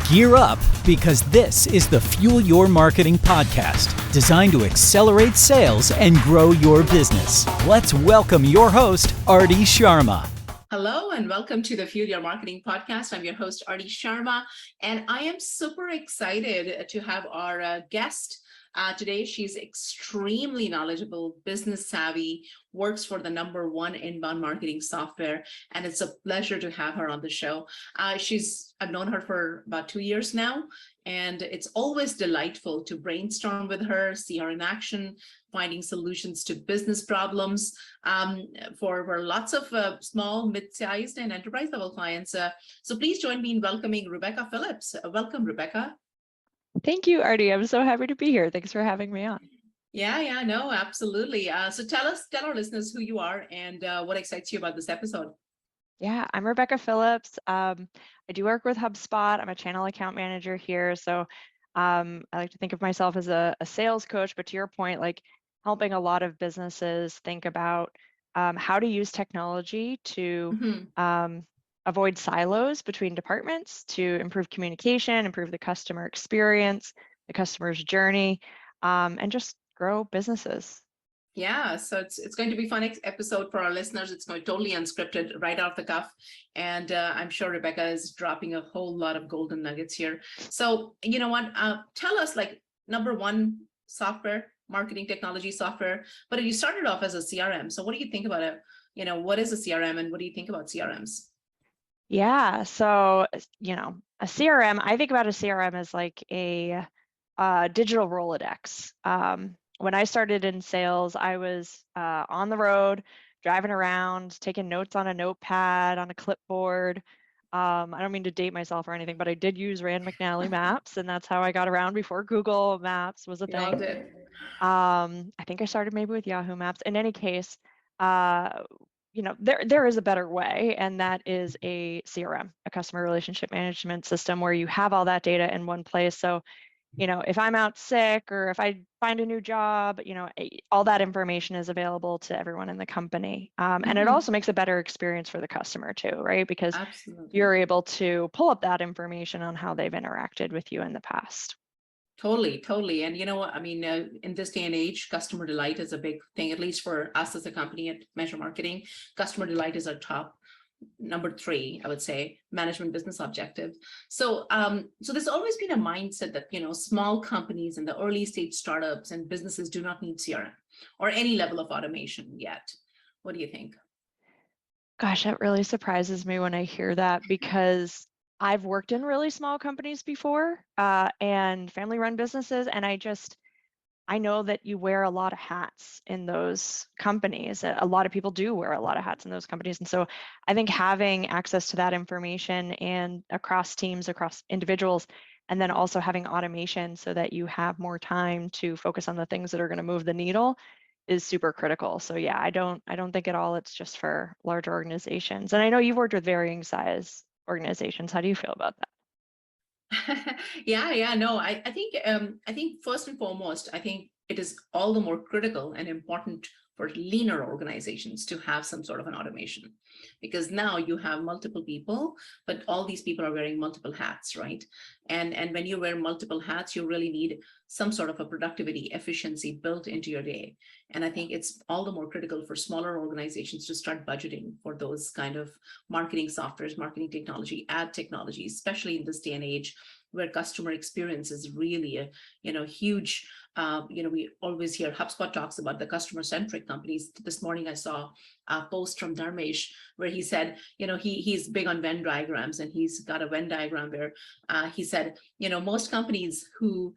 Gear up, because this is the Fuel Your Marketing podcast, designed to accelerate sales and grow your business. Let's welcome your host, Arti Sharma. Hello and welcome to the Fuel Your Marketing podcast. I'm your host, Arti Sharma, and I am super excited to have our guest today. She's extremely knowledgeable, business savvy, works for the #1 inbound marketing software, and it's a pleasure to have her on the show. I've known her for about 2 years now, and it's always delightful to brainstorm with her, see her in action, finding solutions to business problems for lots of small, mid-sized, and enterprise level clients. So please join me in welcoming Rebecca Phillips. Welcome, Rebecca. Thank you, Arti. I'm so happy to be here. Thanks for having me on. Yeah, no, absolutely. So tell our listeners who you are and what excites you about this episode. Yeah, I'm Rebecca Phillips. I do work with Hubspot. I'm a channel account manager here. So I like to think of myself as a sales coach, but to your point, like helping a lot of businesses think about how to use technology to avoid silos between departments, to improve communication, improve the customer experience, the customer's journey, and just grow businesses. Yeah, so it's going to be a fun episode for our listeners. It's going to be totally unscripted, right off the cuff. And I'm sure Rebecca is dropping a whole lot of golden nuggets here. So you know what? Tell us, like, #1 software, marketing technology software, but you started off as a CRM. So what do you think about it? What is a CRM and what do you think about CRMs? Yeah, so, a CRM, I think about a CRM as like a digital Rolodex. When I started in sales, I was on the road, driving around, taking notes on a notepad, on a clipboard. I don't mean to date myself or anything, but I did use Rand McNally Maps, and that's how I got around before Google Maps was a We all thing. did. I think I started maybe with Yahoo Maps. In any case, there is a better way, and that is a CRM, a customer relationship management system, where you have all that data in one place. So, if I'm out sick or if I find a new job, all that information is available to everyone in the company. And it also makes a better experience for the customer too, right? Because Absolutely. you're able to pull up that information on how they've interacted with you in the past. Totally. And you know what? I mean, in this day and age, customer delight is a big thing, at least for us as a company at Measure Marketing. Customer delight is our top #3, I would say, management business objective. So there's always been a mindset that, small companies and the early stage startups and businesses do not need CRM or any level of automation yet. What do you think? Gosh, that really surprises me when I hear that, because I've worked in really small companies before, and family-run businesses, and I know that you wear a lot of hats in those companies. A lot of people do wear a lot of hats in those companies. And so I think having access to that information and across teams, across individuals, and then also having automation so that you have more time to focus on the things that are going to move the needle is super critical. So yeah, I don't think at all it's just for larger organizations. And I know you've worked with varying size organizations. How do you feel about that? Yeah, no, I think first and foremost, I think it is all the more critical and important for leaner organizations to have some sort of an automation, because now you have multiple people, but all these people are wearing multiple hats, right? And when you wear multiple hats, you really need some sort of a productivity efficiency built into your day. And I think it's all the more critical for smaller organizations to start budgeting for those kind of marketing softwares, marketing technology, ad technology, especially in this day and age where customer experience is really a huge, we always hear HubSpot talks about the customer centric companies. This morning I saw a post from Dharmesh where he said, he's big on Venn diagrams, and he's got a Venn diagram where he said, most companies who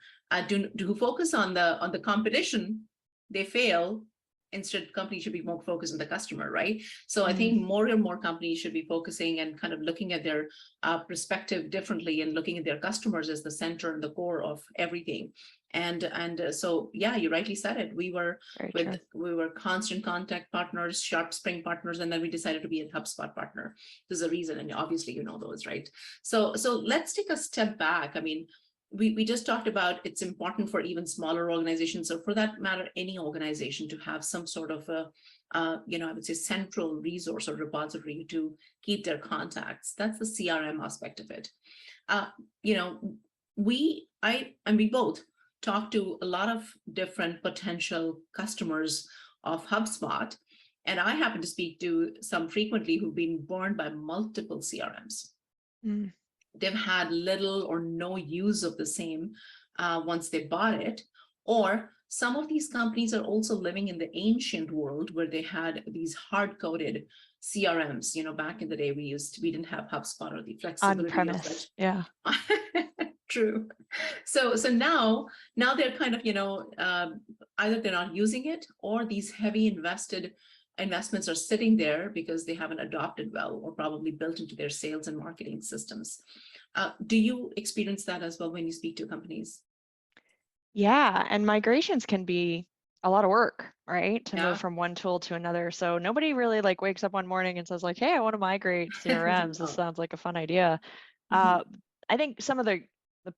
who focus on the competition, they fail. Instead, companies should be more focused on the customer, right? So I think more and more companies should be focusing and kind of looking at their perspective differently, and looking at their customers as the center and the core of everything. And so yeah, you rightly said it. We were Constant Contact partners, Sharp Spring partners, and then we decided to be a HubSpot partner. There's a reason, and obviously you know those, right? So let's take a step back. I mean, we just talked about it's important for even smaller organizations, or for that matter, any organization, to have some sort of a, I would say central resource or repository to keep their contacts. That's the CRM aspect of it. You know, we both talk to a lot of different potential customers of HubSpot, and I happen to speak to some frequently who've been burned by multiple CRMs. Mm. They've had little or no use of the same once they bought it. Or some of these companies are also living in the ancient world where they had these hard-coded CRMs. Back in the day, we didn't have HubSpot or the flexibility of On-premise, such. yeah. True. So now they're kind of, either they're not using it, or these heavy investments are sitting there because they haven't adopted well, or probably built into their sales and marketing systems. Do you experience that as well when you speak to companies? Yeah, and migrations can be a lot of work, right? To Yeah. move from one tool to another. So nobody really like wakes up one morning and says like, hey, I want to migrate CRMs. This No. sounds like a fun idea. Mhm. I think some of the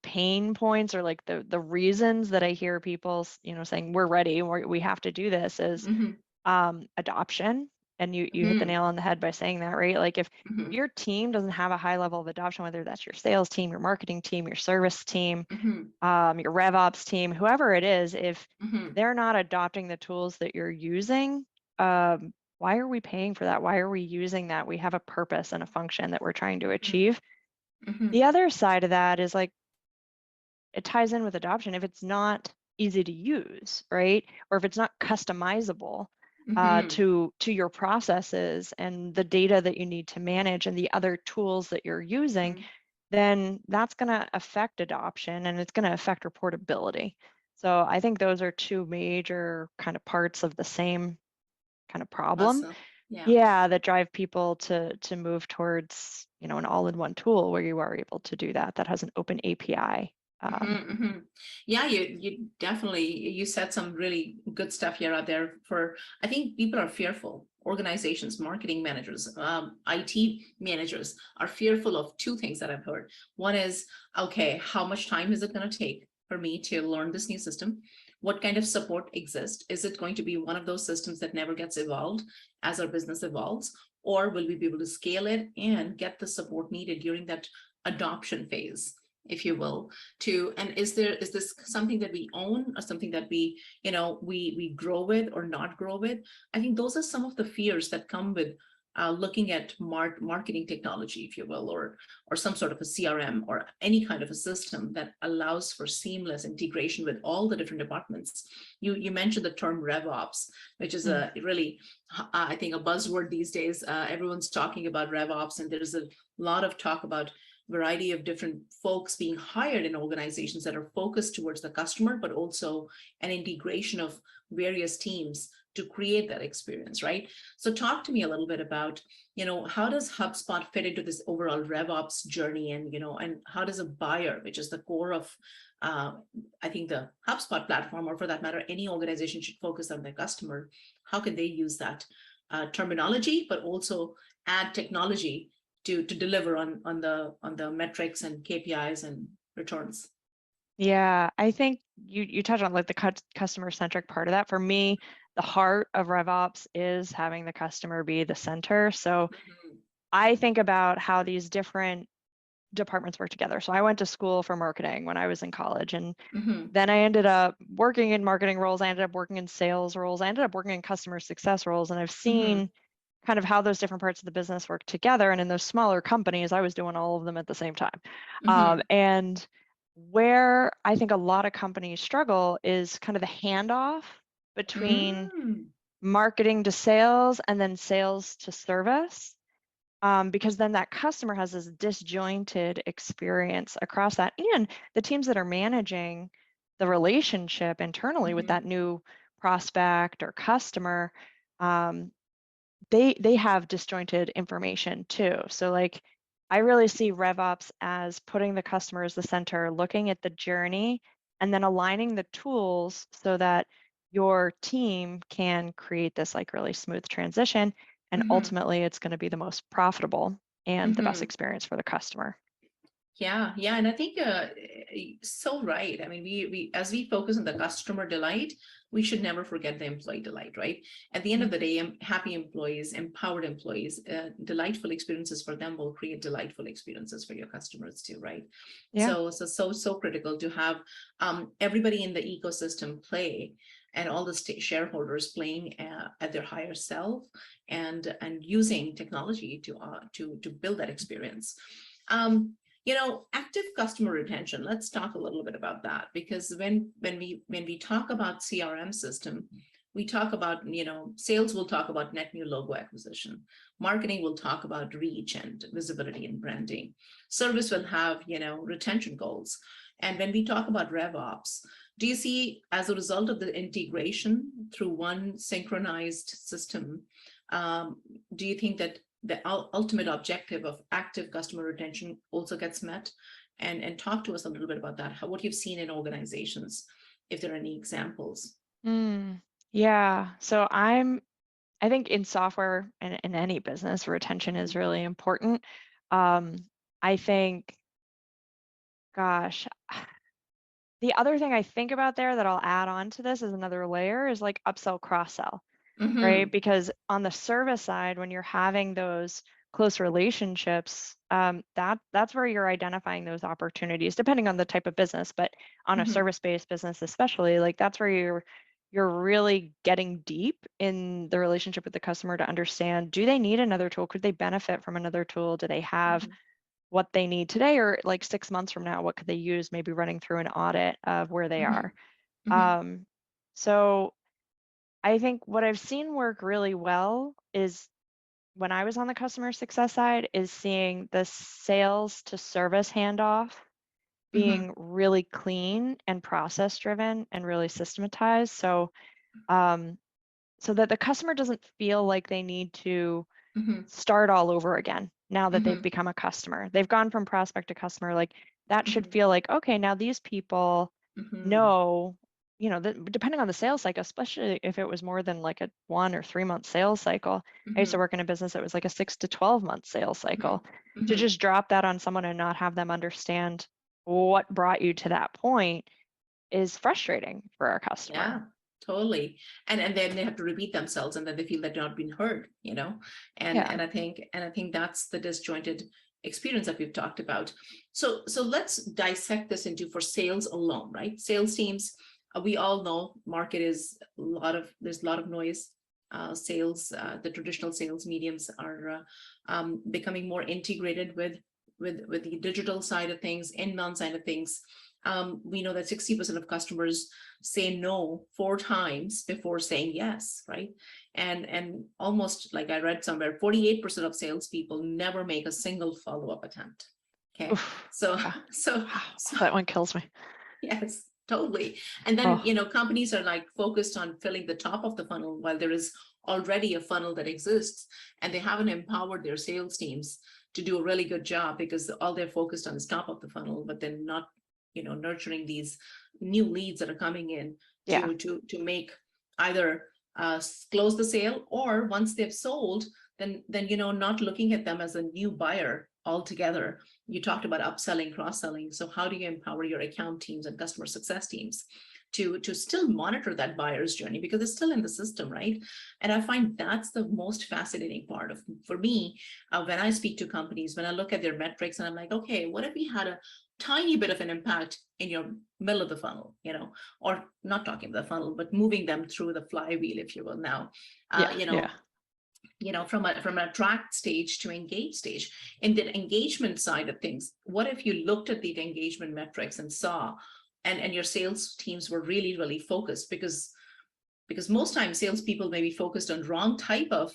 pain points, or like the reasons that I hear people, saying we're ready, we have to do this, is Mhm. adoption. And you hit the Mhm. nail on the head by saying that, right? Like if Mhm. your team doesn't have a high level of adoption, whether that's your sales team, your marketing team, your service team, Mhm. your RevOps team, whoever it is, if Mhm. they're not adopting the tools that you're using, why are we paying for that? Why are we using that? We have a purpose and a function that we're trying to achieve. Mhm. The other side of that is like, it ties in with adoption. If it's not easy to use, right? Or if it's not customizable Mhm. to your processes and the data that you need to manage and the other tools that you're using, Mhm. then that's going to affect adoption, and it's going to affect reportability. So I think those are two major kind of parts of the same kind of problem. Awesome. Yeah. Yeah, that drive people to move towards, an all-in-one tool where you are able to do that has an open API. Mhm. Mhm. Yeah, you definitely, you said some really good stuff here out there. For I think people are fearful. Organizations, marketing managers, IT managers are fearful of two things that I've heard. One is, okay, how much time is it going to take for me to learn this new system? What kind of support exists? Is it going to be one of those systems that never gets evolved as our business evolves? Or will we be able to scale it and get the support needed during that adoption phase, if you will? And is this something that we own, or something that we grow with or not grow with? I think those are some of the fears that come with looking at marketing technology, if you will, or some sort of a CRM, or any kind of a system that allows for seamless integration with all the different departments. You mentioned the term RevOps, which is a really, I think, a buzzword these days. Everyone's talking about RevOps, and there's a lot of talk about variety of different folks being hired in organizations that are focused towards the customer, but also an integration of various teams to create that experience, right? So talk to me a little bit about, how does HubSpot fit into this overall RevOps journey? And how does a buyer, which is the core of, I think, the HubSpot platform, or for that matter, any organization should focus on their customer. How can they use that terminology, but also add technology to deliver on the metrics and KPIs and returns? Yeah, I think you touched on like the customer centric part of that. For me, the heart of RevOps is having the customer be the center. So Mhm. I think about how these different departments work together. So I went to school for marketing when I was in college, and Mhm. then I ended up working in marketing roles. I ended up working in sales roles. I ended up working in customer success roles, and I've Mhm. seen kind of how those different parts of the business work together. And in those smaller companies, I was doing all of them at the same time. Mhm. And where I think a lot of companies struggle is kind of the handoff between Mm. marketing to sales and then sales to service. Because then that customer has this disjointed experience across that. And the teams that are managing the relationship internally with Mhm. that new prospect or customer, um, they have disjointed information too. So like I really see RevOps as putting the customer as the center, looking at the journey, and then aligning the tools so that your team can create this like really smooth transition. And Mhm. ultimately it's going to be the most profitable and the best Mhm. experience for the customer. Yeah, yeah, and I think so right. I mean, we as we focus on the customer delight, we should never forget the employee delight, right? At the end of the day, happy employees, empowered employees, delightful experiences for them will create delightful experiences for your customers too, right? Yeah. So critical to have everybody in the ecosystem play, and all the shareholders playing at their higher self, and using technology to build that experience. Active customer retention. Let's talk a little bit about that, because when we talk about CRM system, we talk about, sales will talk about net new logo acquisition. Marketing will talk about reach and visibility and branding. Service will have, retention goals. And when we talk about RevOps, do you see, as a result of the integration through one synchronized system, do you think that the ultimate objective of active customer retention also gets met? And talk to us a little bit about that, what you've seen in organizations, if there are any examples. Yeah. So I think in software and in any business, retention is really important. I think, gosh, the other thing I think about there that I'll add on to this as another layer is like upsell, cross-sell, right? Because on the service side, when you're having those close relationships, that's where you're identifying those opportunities, depending on the type of business, but on a service-based business especially, like that's where you're really getting deep in the relationship with the customer to understand, do they need another tool? Could they benefit from another tool? Do they have what they need today, or like 6 months from now, what could they use? Maybe running through an audit of where they are. So I think what I've seen work really well is, when I was on the customer success side, is seeing the sales to service handoff being really clean and process driven and really systematized. So that the customer doesn't feel like they need to start all over again now that they've become a customer. They've gone from prospect to customer. Like that should feel like, okay, now these people know, depending on the sales cycle, especially if it was more than like a 1 or 3 month sales cycle. I used to work in a business that was like a 6 to 12 month sales cycle. To just drop that on someone and not have them understand what brought you to that point is frustrating for our customer. Yeah, totally. And then they have to repeat themselves, and then they feel that they're not being heard, and I think that's the disjointed experience that we've talked about. So let's dissect this into, for sales alone, right? Sales teams, we all know market is there's a lot of noise. Sales, the traditional sales mediums are becoming more integrated with the digital side of things, inbound side of things. We know that 60% of customers say no 4 times before saying yes, right? And almost, like I read somewhere, 48% of salespeople never make a single follow-up attempt. Okay, Oof. so That one kills me. Yes, totally. And then companies are like focused on filling the top of the funnel, while there is already a funnel that exists, and they haven't empowered their sales teams to do a really good job, because all they're focused on is top of the funnel, but then not nurturing these new leads that are coming in to make either close the sale, or once they've sold, then not looking at them as a new buyer altogether. You talked about upselling, cross-selling. So how do you empower your account teams and customer success teams to still monitor that buyer's journey, because it's still in the system, right? And I find that's the most fascinating part for me, when I speak to companies, when I look at their metrics, and I'm like, okay, what if we had a tiny bit of an impact in your middle of the funnel, or not talking about the funnel, but moving them through the flywheel, if you will, now, from an attract stage to engage stage. In the engagement side of things, what if you looked at the engagement metrics and saw, and your sales teams were really, really focused, because most times salespeople may be focused on wrong type of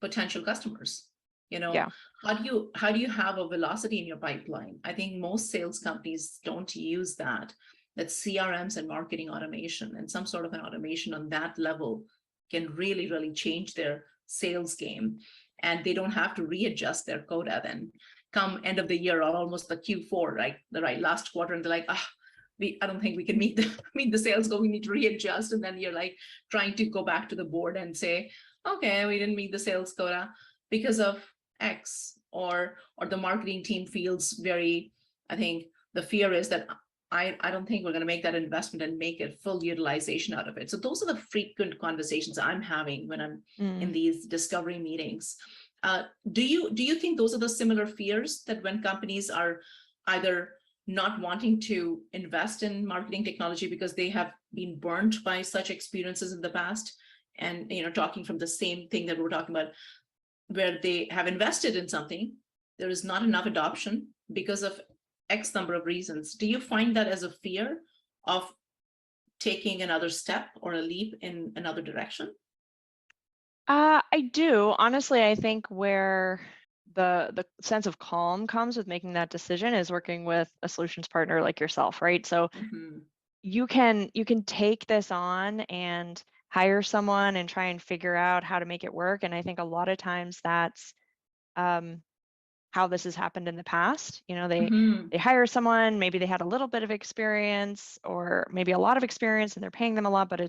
potential customers. How do you have a velocity in your pipeline? I think most sales companies don't use that CRMs and marketing automation, and some sort of an automation on that level can really, really change their sales game, and they don't have to readjust their quota then come end of the year, or almost the Q4, right? The last quarter, and they're like, I don't think we can meet the sales goal. We need to readjust, and then you're like trying to go back to the board and say, okay, we didn't meet the sales quota because of X, or the marketing team feels very, I think the fear is that I don't think we're going to make that investment and make a full utilization out of it. So those are the frequent conversations I'm having when I'm in these discovery meetings. Do you think those are the similar fears that when companies are either not wanting to invest in marketing technology because they have been burnt by such experiences in the past, and talking from the same thing that we're talking about, where they have invested in something, there is not enough adoption because of X number of reasons. Do you find that as a fear of taking another step or a leap in another direction? I do. Honestly, I think where the sense of calm comes with making that decision is working with a solutions partner like yourself, right? So Mm-hmm. you can take this on and hire someone and try and figure out how to make it work. And I think a lot of times that's how this has happened in the past. Mm-hmm. They hire someone, maybe they had a little bit of experience or maybe a lot of experience and they're paying them a lot, but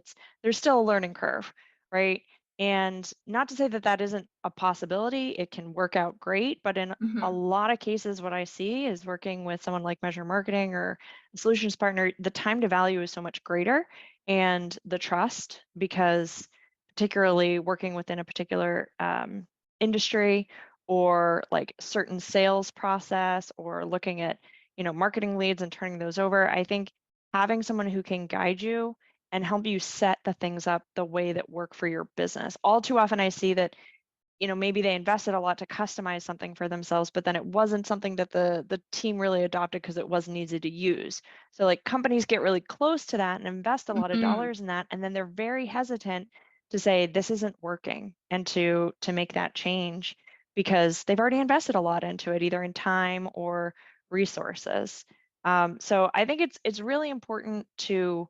there's still a learning curve, right? And not to say that that isn't a possibility, it can work out great, but in a Mm-hmm. lot of cases, what I see is working with someone like Measure Marketing or a solutions partner, the time to value is so much greater, and the trust, because particularly working within a particular industry or like certain sales process or looking at marketing leads and turning those over, I think having someone who can guide you and help you set the things up the way that work for your business. All too often I see that maybe they invested a lot to customize something for themselves, but then it wasn't something that the team really adopted because it wasn't easy to use. So like companies get really close to that and invest a lot of Mm-hmm. dollars in that, and then they're very hesitant to say this isn't working and to make that change because they've already invested a lot into it, either in time or resources. So I think it's really important to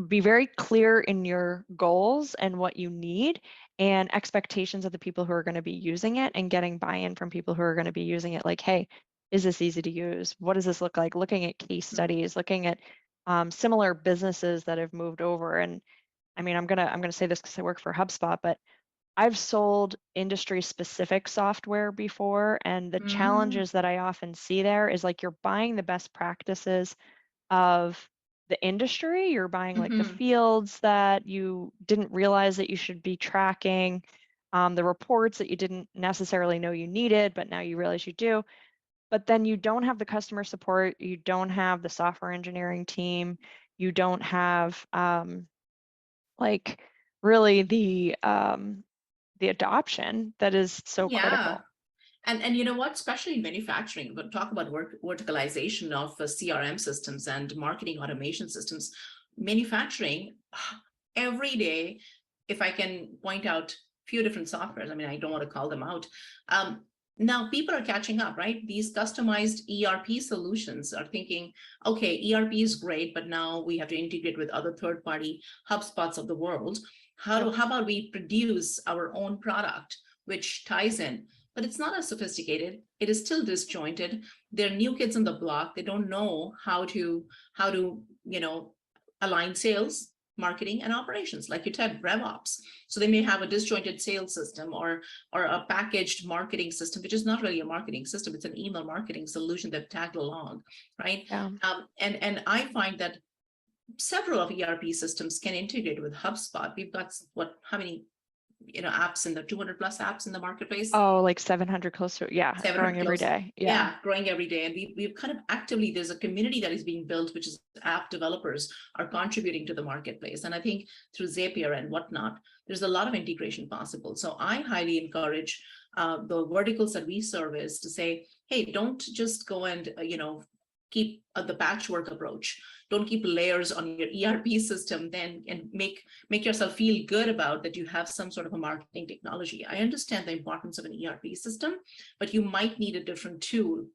be very clear in your goals and what you need and expectations of the people who are going to be using it, and getting buy-in from people who are going to be using it. Like, hey, is this easy to use? What does this look like? Looking at case studies, looking at similar businesses that have moved over. And I mean, I'm gonna say this because I work for HubSpot, but I've sold industry specific software before, and the Mm-hmm. challenges that I often see there is like you're buying the best practices of the industry. You're buying like the Mm-hmm. fields that you didn't realize that you should be tracking, the reports that you didn't necessarily know you needed, but now you realize you do. But then you don't have the customer support, you don't have the software engineering team, you don't have like really the adoption that is so Yeah. critical. And you know what, especially in manufacturing, but talk about verticalization of CRM systems and marketing automation systems. Manufacturing, every day, if I can point out a few different softwares, I mean, I don't want to call them out. Now people are catching up, right? These customized ERP solutions are thinking, okay, ERP is great, but now we have to integrate with other third-party HubSpots of the world. Yep. How about we produce our own product, which ties in? But it's not as sophisticated. It is still disjointed. They're new kids on the block. They don't know how to align sales, marketing, and operations, like you said, RevOps. So they may have a disjointed sales system or a packaged marketing system, which is not really a marketing system. It's an email marketing solution that tagged along, right? Yeah. And I find that several of ERP systems can integrate with HubSpot. We've got how many apps in the 200 plus apps in the marketplace. Oh, like 700 close to, yeah, 700 growing every close. day. Yeah, growing every day. And we've kind of actively, there's a community that is being built, which is app developers are contributing to the marketplace. And I think through Zapier and whatnot, there's a lot of integration possible. So I highly encourage the verticals that we service to say, hey, don't just go and, keep the patchwork approach. Don't keep layers on your ERP system then and make yourself feel good about that you have some sort of a marketing technology. I understand the importance of an ERP system, but you might need a different tool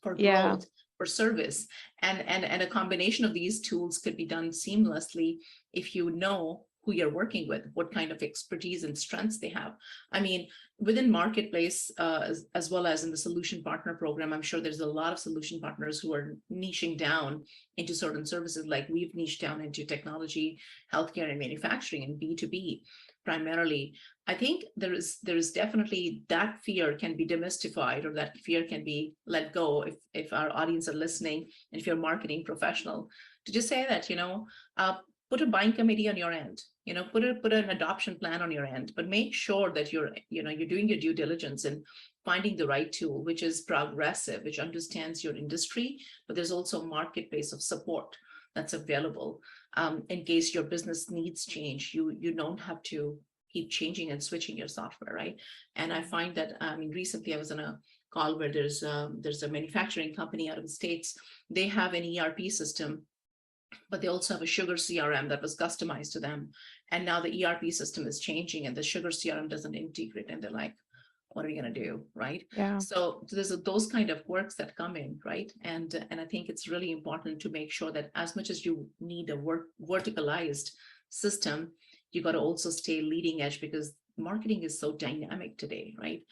for Yeah. growth, for service. And a combination of these tools could be done seamlessly if you know who you're working with, what kind of expertise and strengths they have. I mean, within Marketplace, as well as in the Solution Partner Program, I'm sure there's a lot of solution partners who are niching down into certain services, like we've niched down into technology, healthcare, and manufacturing and B2B. primarily, I think there is definitely that fear can be demystified, or that fear can be let go if our audience are listening, and if you're a marketing professional, to just say that, put a buying committee on your end, put an adoption plan on your end, but make sure that you're doing your due diligence and finding the right tool, which is progressive, which understands your industry, but there's also a marketplace of support that's available. In case your business needs change, you don't have to keep changing and switching your software, right? And I find that, recently I was on a call where there's a manufacturing company out of the States. They have an ERP system, but they also have a sugar CRM that was customized to them. And now the ERP system is changing and the sugar CRM doesn't integrate. And they're like, what are we going to do, right? Yeah. So there's those kind of quirks that come in, right? And I think it's really important to make sure that as much as you need a verticalized system, you got to also stay leading edge, because marketing is so dynamic today, right?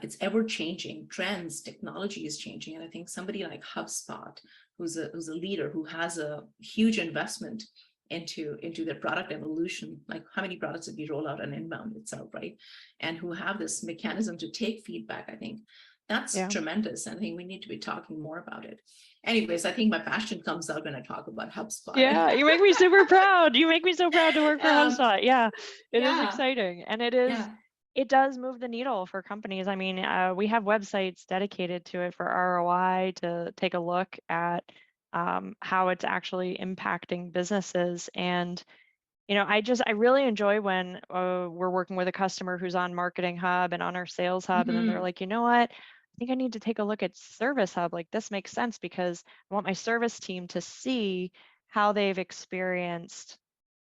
It's ever changing. Trends, technology is changing. And I think somebody like HubSpot, who's a leader, who has a huge investment into their product evolution, like how many products did we roll out on inbound itself, right? And who have this mechanism to take feedback, I think that's tremendous. I think we need to be talking more about it. Anyways, I think my passion comes out when I talk about HubSpot. Yeah, you make me super proud. You make me so proud to work for HubSpot. Yeah, it is exciting. And it does move the needle for companies. I mean, we have websites dedicated to it for ROI, to take a look at how it's actually impacting businesses. And, I really enjoy when we're working with a customer who's on Marketing Hub and on our Sales Hub, and then they're like, you know what? I think I need to take a look at Service Hub. Like, this makes sense because I want my service team to see how they've experienced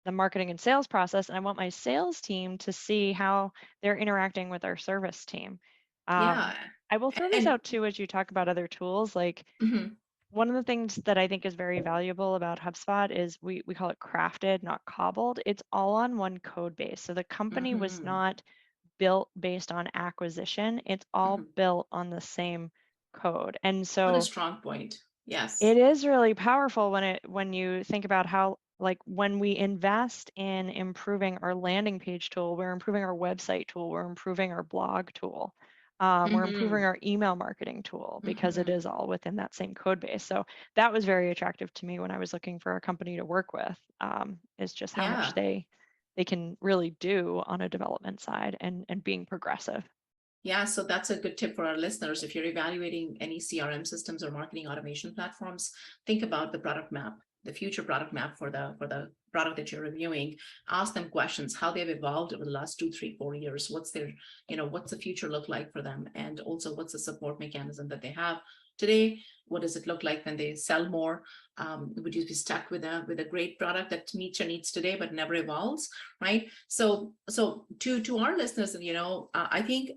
the marketing and sales process, and I want my sales team to see how they're interacting with our service team. I will throw this out too as you talk about other tools. Like, one of the things that I think is very valuable about HubSpot is we call it crafted, not cobbled. It's all on one code base. So the company was not built based on acquisition. It's all built on the same code. And so what a strong point. Yes. It is really powerful when you think about how, like, when we invest in improving our landing page tool, we're improving our website tool, we're improving our blog tool, we're improving our email marketing tool, because it is all within that same code base. So that was very attractive to me when I was looking for a company to work with, is just how much they can really do on a development side and being progressive. Yeah, so that's a good tip for our listeners. If you're evaluating any CRM systems or marketing automation platforms, think about the product map, the future product map for the product that you're reviewing. Ask them questions, how they've evolved over the last 2, 3, 4 years. What's their, what's the future look like for them? And also, what's the support mechanism that they have today? What does it look like when they sell more? Would you be stuck with a great product that meets your needs today but never evolves, right? So to our listeners, I think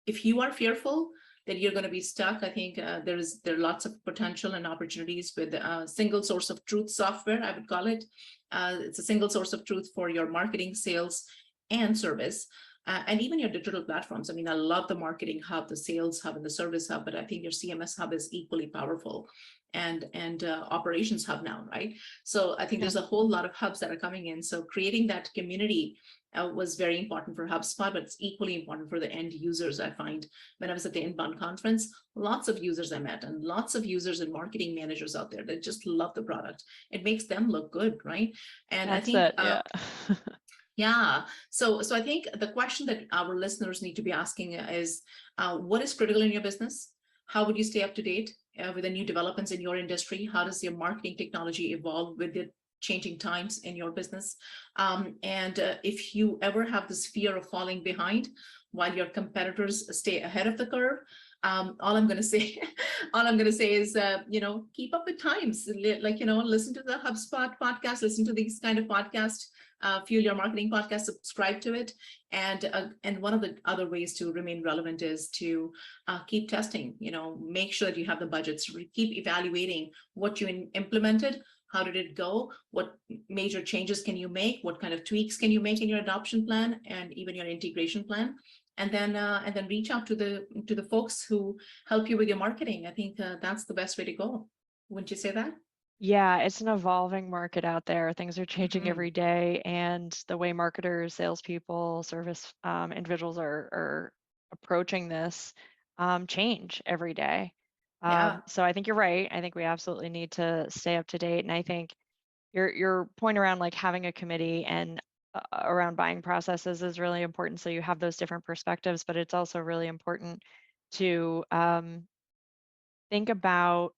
if you are fearful that you're going to be stuck, I think there are lots of potential and opportunities with single source of truth software, I would call it. It's a single source of truth for your marketing, sales, and service. And even your digital platforms. I mean, I love the Marketing Hub, the Sales Hub, and the Service Hub, but I think your CMS Hub is equally powerful, and Operations Hub now, right? So I think there's a whole lot of hubs that are coming in. So creating that community was very important for HubSpot, but it's equally important for the end users. I find when I was at the Inbound conference, lots of users I met, and lots of users and marketing managers out there that just love the product. It makes them look good, right? And That's I think yeah. So I think the question that our listeners need to be asking is, what is critical in your business? How would you stay up to date with the new developments in your industry? How does your marketing technology evolve with the changing times in your business? And if you ever have this fear of falling behind while your competitors stay ahead of the curve, all I'm going to say is, keep up with times. Like, listen to the HubSpot podcast, listen to these kind of podcasts. Fuel Your Marketing podcast, subscribe to it. And one of the other ways to remain relevant is to keep testing, make sure that you have the budgets, keep evaluating what you implemented, how did it go, what major changes can you make, what kind of tweaks can you make in your adoption plan and even your integration plan, and then reach out to the folks who help you with your marketing. I think that's the best way to go. Wouldn't you say that? Yeah, it's an evolving market out there. Things are changing Mhm. every day, and the way marketers, salespeople, service individuals are approaching this change every day. Yeah. So I think you're right. I think we absolutely need to stay up to date, and I think your point around like having a committee and around buying processes is really important. So you have those different perspectives, but it's also really important to think about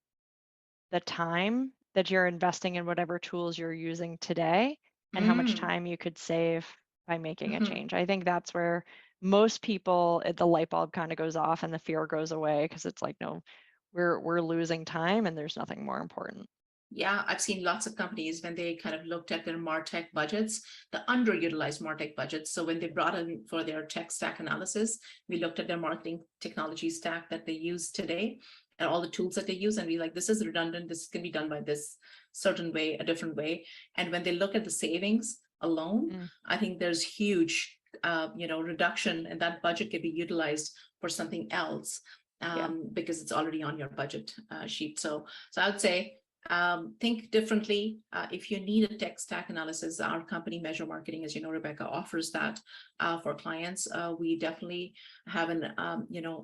the time that you're investing in whatever tools you're using today and how much Mm. time you could save by making a Mhm. change. I think that's where most people, the light bulb kind of goes off and the fear goes away because it's like, no, we're losing time and there's nothing more important. Yeah, I've seen lots of companies when they kind of looked at their MarTech budgets, the underutilized MarTech budgets. So when they brought in for their tech stack analysis, we looked at their marketing technology stack that they use today and all the tools that they use. And we like, this is redundant. This can be done by this certain way, a different way. And when they look at the savings alone, Mm, I think there's huge, reduction, and that budget can be utilized for something else yeah. because it's already on your budget sheet. So I would say think differently. If you need a tech stack analysis, our company Measure Marketing, as you know, Rebecca, offers that for clients. We definitely have an,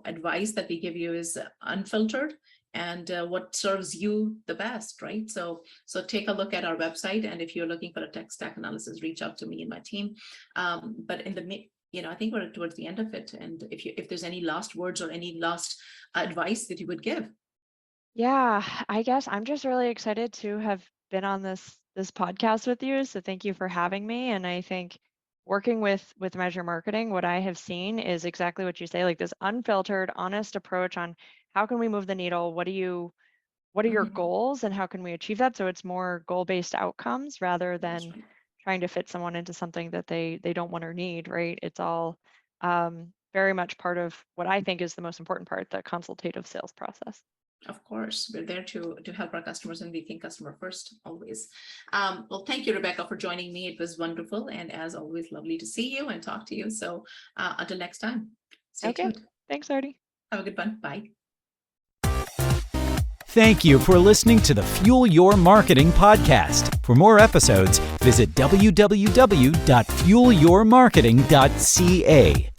advice that we give you is unfiltered and what serves you the best, right? So take a look at our website, and if you're looking for a tech stack analysis, reach out to me and my team. But in the I think we're towards the end of it, and if there's any last words or any last advice that you would give. Yeah, I guess I'm just really excited to have been on this podcast with you. So thank you for having me. And I think working with Measure Marketing, what I have seen is exactly what you say, like this unfiltered, honest approach on how can we move the needle? What are your Mhm. goals and how can we achieve that? So it's more goal-based outcomes rather That's than right. trying to fit someone into something that they don't want or need, right? It's all very much part of what I think is the most important part, the consultative sales process. Of course, we're there to help our customers, and we think customer first always. Well, thank you, Rebecca, for joining me. It was wonderful, and as always, lovely to see you and talk to you. So until next time, stay Okay. tuned. Thanks, Artie. Have a good one. Bye. Thank you for listening to the Fuel Your Marketing podcast. For more episodes, visit www.fuelyourmarketing.ca.